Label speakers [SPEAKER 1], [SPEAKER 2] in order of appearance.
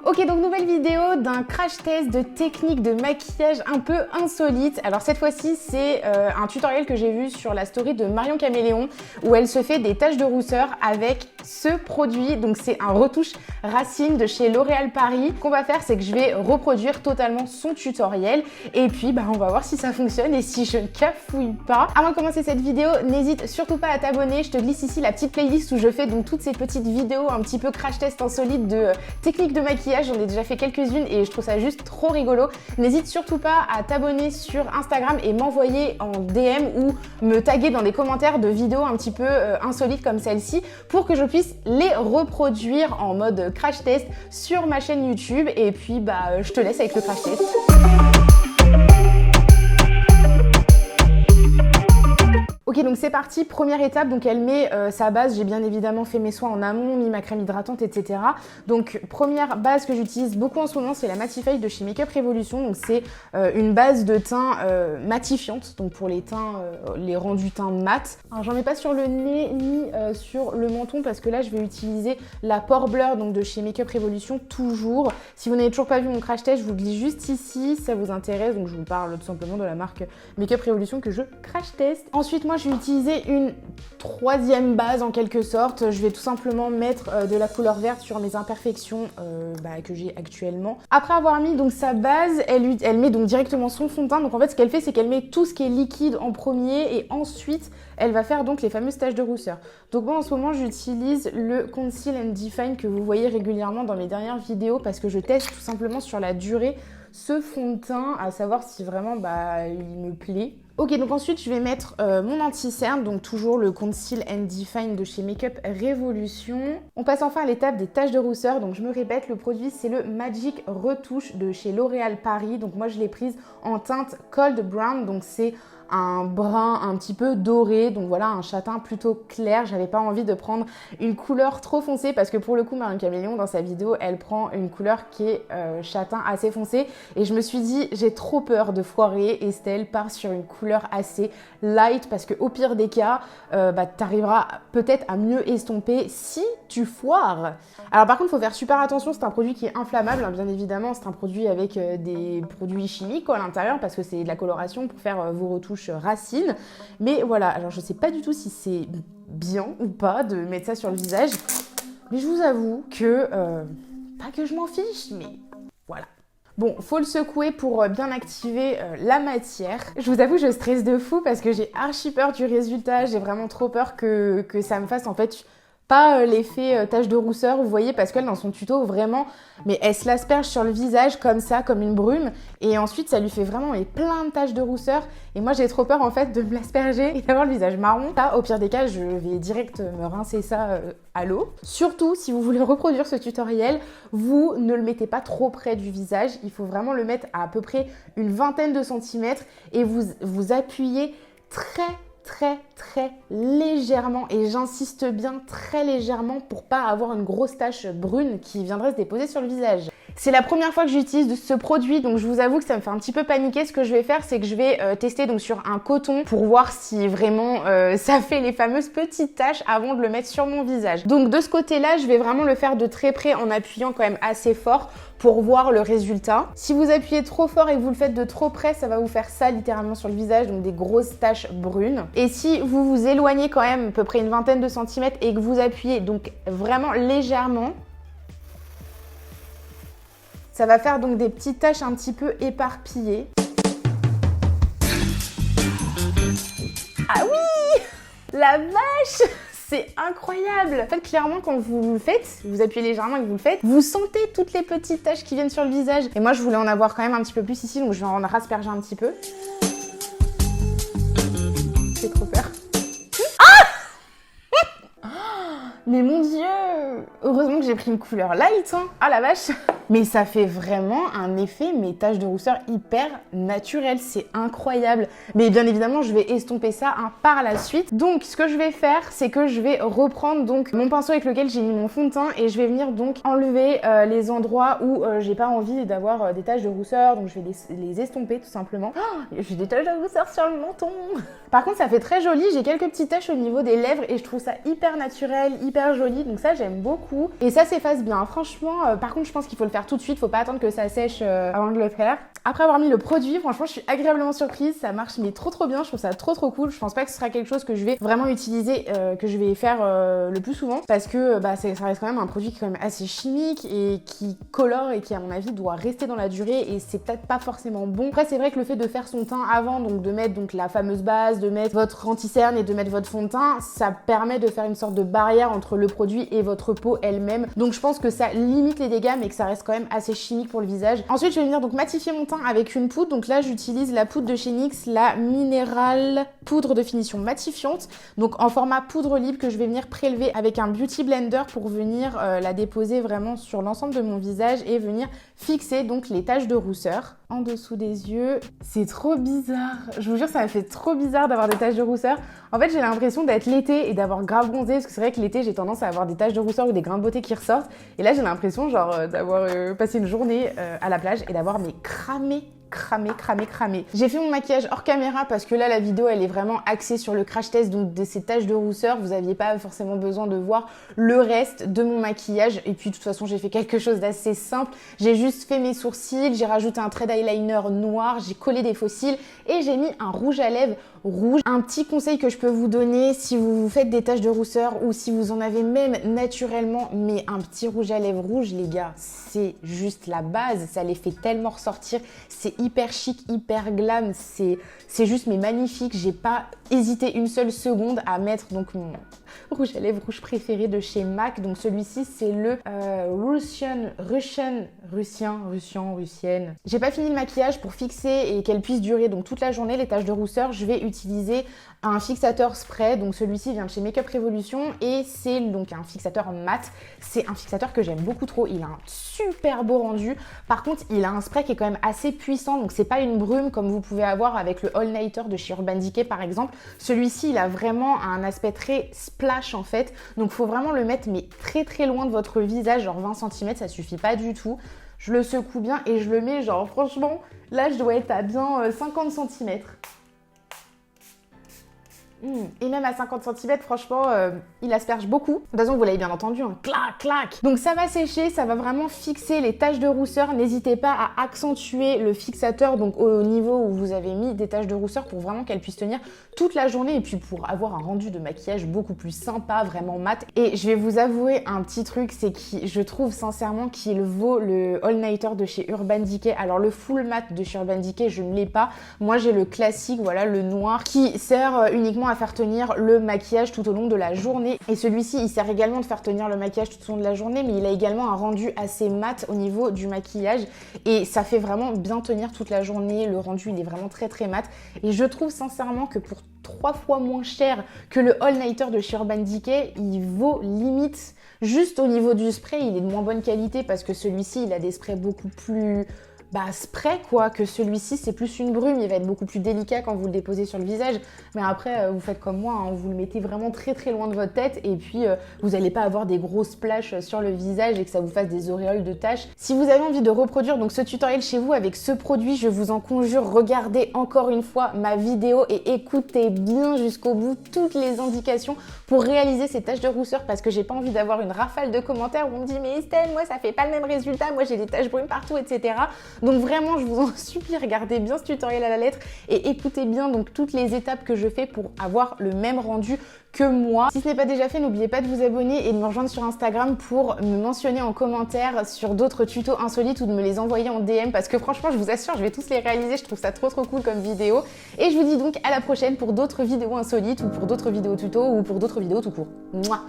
[SPEAKER 1] Ok, donc nouvelle vidéo d'un crash test de technique de maquillage un peu insolite. Alors cette fois-ci, c'est un tutoriel que j'ai vu sur la story de Marion Caméléon où elle se fait des taches de rousseur avec ce produit. Donc c'est un retouche racine de chez L'Oréal Paris. Ce qu'on va faire, c'est que je vais reproduire totalement son tutoriel et puis on va voir si ça fonctionne et si je ne cafouille pas. Avant de commencer cette vidéo, n'hésite surtout pas à t'abonner. Je te glisse ici la petite playlist où je fais donc toutes ces petites vidéos un petit peu crash test insolite de technique de maquillage. J'en ai déjà fait quelques-unes et je trouve ça juste trop rigolo. N'hésite surtout pas à t'abonner sur Instagram et m'envoyer en DM ou me taguer dans les commentaires de vidéos un petit peu insolites comme celle-ci pour que je puisse les reproduire en mode crash test sur ma chaîne YouTube. Et puis je te laisse avec le crash test. Ok, donc c'est parti, première étape, donc elle met sa base, j'ai bien évidemment fait mes soins en amont, mis ma crème hydratante, etc. Donc première base que j'utilise beaucoup en ce moment, c'est la Mattify de chez Makeup Revolution, donc c'est une base de teint matifiante, donc pour les teints, les rendus teints mat. Alors j'en mets pas sur le nez ni sur le menton parce que là je vais utiliser la Pore Blur donc de chez Makeup Revolution toujours. Si vous n'avez toujours pas vu mon crash test, je vous le glisse juste ici, si ça vous intéresse, donc je vous parle tout simplement de la marque Makeup Revolution que je crash test. Ensuite moi je vais utiliser une troisième base en quelque sorte. Je vais tout simplement mettre de la couleur verte sur mes imperfections que j'ai actuellement. Après avoir mis donc sa base, elle met donc directement son fond de teint. Donc en fait ce qu'elle fait c'est qu'elle met tout ce qui est liquide en premier et ensuite elle va faire donc les fameuses taches de rousseur. Donc moi en ce moment j'utilise le Conceal and Define que vous voyez régulièrement dans mes dernières vidéos parce que je teste tout simplement sur la durée ce fond de teint à savoir si vraiment il me plaît. Ok, donc ensuite je vais mettre mon anti-cerne, donc toujours le Conceal and Define de chez Makeup Revolution. On passe enfin à l'étape des taches de rousseur, donc je me répète, le produit c'est le Magic Retouche de chez L'Oréal Paris. Donc moi je l'ai prise en teinte Cold Brown, donc c'est un brun un petit peu doré, donc voilà un châtain plutôt clair. J'avais pas envie de prendre une couleur trop foncée parce que pour le coup Marion Caméléon dans sa vidéo elle prend une couleur qui est châtain assez foncé et je me suis dit j'ai trop peur de foirer. Estelle part sur une couleur assez light parce que au pire des cas t'arriveras peut-être à mieux estomper si tu foires. Alors par contre il faut faire super attention, c'est un produit qui est inflammable hein, bien évidemment, c'est un produit avec des produits chimiques à l'intérieur parce que c'est de la coloration pour faire vos retouches racines. Mais voilà, alors je sais pas du tout si c'est bien ou pas de mettre ça sur le visage, mais je vous avoue que pas que je m'en fiche, mais voilà. Bon, faut le secouer pour bien activer la matière. Je vous avoue, je stresse de fou parce que j'ai archi peur du résultat. J'ai vraiment trop peur que ça me fasse en fait pas l'effet tache de rousseur, vous voyez, parce qu'elle dans son tuto vraiment, mais elle se l'asperge sur le visage comme ça, comme une brume, et ensuite ça lui fait vraiment plein de taches de rousseur, et moi j'ai trop peur en fait de me l'asperger et d'avoir le visage marron. Ça, au pire des cas, je vais direct me rincer ça à l'eau. Surtout, si vous voulez reproduire ce tutoriel, vous ne le mettez pas trop près du visage, il faut vraiment le mettre à peu près une vingtaine de centimètres, et vous appuyez très légèrement, et j'insiste bien très légèrement pour pas avoir une grosse tache brune qui viendrait se déposer sur le visage. C'est la première fois que j'utilise ce produit, donc je vous avoue que ça me fait un petit peu paniquer. Ce que je vais faire, c'est que je vais tester donc sur un coton pour voir si vraiment ça fait les fameuses petites taches avant de le mettre sur mon visage. Donc de ce côté-là, je vais vraiment le faire de très près en appuyant quand même assez fort pour voir le résultat. Si vous appuyez trop fort et que vous le faites de trop près, ça va vous faire ça littéralement sur le visage, donc des grosses taches brunes. Et si vous vous éloignez quand même à peu près une vingtaine de centimètres et que vous appuyez donc vraiment légèrement, ça va faire donc des petites taches un petit peu éparpillées. Ah oui! La vache! C'est incroyable! En fait, clairement, quand vous le faites, vous appuyez légèrement et que vous le faites, vous sentez toutes les petites taches qui viennent sur le visage. Et moi, je voulais en avoir quand même un petit peu plus ici, donc je vais en rasperger un petit peu. J'ai trop peur. Mais mon Dieu! Heureusement que j'ai pris une couleur light, hein. Ah la vache! Mais ça fait vraiment un effet, mes taches de rousseur hyper naturel, c'est incroyable. Mais bien évidemment, je vais estomper ça par la suite. Donc, ce que je vais faire, c'est que je vais reprendre donc mon pinceau avec lequel j'ai mis mon fond de teint et je vais venir donc enlever les endroits où j'ai pas envie d'avoir des taches de rousseur. Donc, je vais les estomper tout simplement. Oh, j'ai des taches de rousseur sur le menton. Par contre, ça fait très joli. J'ai quelques petites taches au niveau des lèvres et je trouve ça hyper naturel, hyper hyper joli, donc ça j'aime beaucoup. Et ça s'efface bien, franchement. Par contre, je pense qu'il faut le faire tout de suite, faut pas attendre que ça sèche avant de le faire. Après avoir mis le produit, franchement, je suis agréablement surprise, ça marche mais trop bien, je trouve ça trop cool. Je pense pas que ce sera quelque chose que je vais vraiment utiliser, que je vais faire le plus souvent, parce que ça reste quand même un produit qui est quand même assez chimique et qui colore et qui à mon avis doit rester dans la durée, et c'est peut-être pas forcément bon. Après, c'est vrai que le fait de faire son teint avant, donc de mettre donc la fameuse base, de mettre votre anti-cerne et de mettre votre fond de teint, ça permet de faire une sorte de barrière entre le produit et votre peau elle-même. Donc je pense que ça limite les dégâts, mais que ça reste quand même assez chimique pour le visage. Ensuite, je vais venir donc matifier mon teint avec une poudre. Donc là, j'utilise la poudre de chez NYX, la Mineral poudre de finition matifiante, donc en format poudre libre, que je vais venir prélever avec un beauty blender pour venir la déposer vraiment sur l'ensemble de mon visage et venir fixer donc les taches de rousseur en dessous des yeux. C'est trop bizarre, je vous jure, ça m'a fait trop bizarre d'avoir des taches de rousseur. En fait, j'ai l'impression d'être l'été et d'avoir grave bronzé, parce que c'est vrai que l'été, j'ai tendance à avoir des taches de rousseur ou des grains de beauté qui ressortent. Et là, j'ai l'impression genre d'avoir passé une journée à la plage et d'avoir cramé. J'ai fait mon maquillage hors caméra parce que là, la vidéo, elle est vraiment axée sur le crash test, donc de ces taches de rousseur. Vous n'aviez pas forcément besoin de voir le reste de mon maquillage. Et puis, de toute façon, j'ai fait quelque chose d'assez simple. J'ai juste fait mes sourcils, j'ai rajouté un trait d'eyeliner noir, j'ai collé des faux cils et j'ai mis un rouge à lèvres rouge. Un petit conseil que je peux vous donner si vous vous faites des taches de rousseur ou si vous en avez même naturellement, mais un petit rouge à lèvres rouge, les gars, c'est juste la base. Ça les fait tellement ressortir. C'est hyper chic, hyper glam. C'est juste mais magnifique. J'ai pas hésité une seule seconde à mettre donc mon rouge à lèvres rouge préféré de chez MAC. Donc celui-ci, c'est le Russienne. J'ai pas fini le maquillage pour fixer et qu'elle puisse durer donc toute la journée les taches de rousseur. Je vais utiliser un fixateur spray. Donc celui-ci vient de chez Makeup Revolution et c'est donc un fixateur mat. C'est un fixateur que j'aime beaucoup trop. Il a un super beau rendu. Par contre, il a un spray qui est quand même assez puissant. Donc c'est pas une brume comme vous pouvez avoir avec le All Nighter de chez Urban Decay par exemple. Celui-ci, il a vraiment un aspect très splash en fait. Donc faut vraiment le mettre mais très loin de votre visage, genre 20 cm, ça suffit pas du tout. Je le secoue bien et je le mets genre franchement, là je dois être à bien 50 cm. Et même à 50 cm, franchement, il asperge beaucoup. De toute façon, vous l'avez bien entendu, hein. Clac, clac. Donc ça va sécher, ça va vraiment fixer les taches de rousseur. N'hésitez pas à accentuer le fixateur donc au niveau où vous avez mis des taches de rousseur pour vraiment qu'elles puissent tenir toute la journée et puis pour avoir un rendu de maquillage beaucoup plus sympa, vraiment mat. Et je vais vous avouer un petit truc, c'est que je trouve sincèrement qu'il vaut le All Nighter de chez Urban Decay. Alors le full mat de chez Urban Decay, je ne l'ai pas. Moi, j'ai le classique, voilà, le noir, qui sert uniquement à faire tenir le maquillage tout au long de la journée. Et celui-ci, il sert également de faire tenir le maquillage tout au long de la journée, mais il a également un rendu assez mat au niveau du maquillage et ça fait vraiment bien tenir toute la journée. Le rendu, il est vraiment très mat et je trouve sincèrement que pour 3 fois moins cher que le All Nighter de chez Urban Decay, il vaut limite. Juste au niveau du spray, il est de moins bonne qualité parce que celui-ci, il a des sprays beaucoup plus spray quoi, que celui-ci c'est plus une brume, il va être beaucoup plus délicat quand vous le déposez sur le visage, mais après vous faites comme moi, hein, vous le mettez vraiment très loin de votre tête et puis vous n'allez pas avoir des gros splashes sur le visage et que ça vous fasse des auréoles de taches. Si vous avez envie de reproduire donc ce tutoriel chez vous avec ce produit, je vous en conjure, regardez encore une fois ma vidéo et écoutez bien jusqu'au bout toutes les indications pour réaliser ces taches de rousseur parce que j'ai pas envie d'avoir une rafale de commentaires où on me dit mais Estelle, moi ça fait pas le même résultat, moi j'ai des taches brunes partout, etc. Donc vraiment, je vous en supplie, regardez bien ce tutoriel à la lettre et écoutez bien donc toutes les étapes que je fais pour avoir le même rendu que moi. Si ce n'est pas déjà fait, n'oubliez pas de vous abonner et de me rejoindre sur Instagram pour me mentionner en commentaire sur d'autres tutos insolites ou de me les envoyer en DM parce que franchement, je vous assure, je vais tous les réaliser. Je trouve ça trop cool comme vidéo. Et je vous dis donc à la prochaine pour d'autres vidéos insolites ou pour d'autres vidéos tutos ou pour d'autres vidéos tout court. Mouah.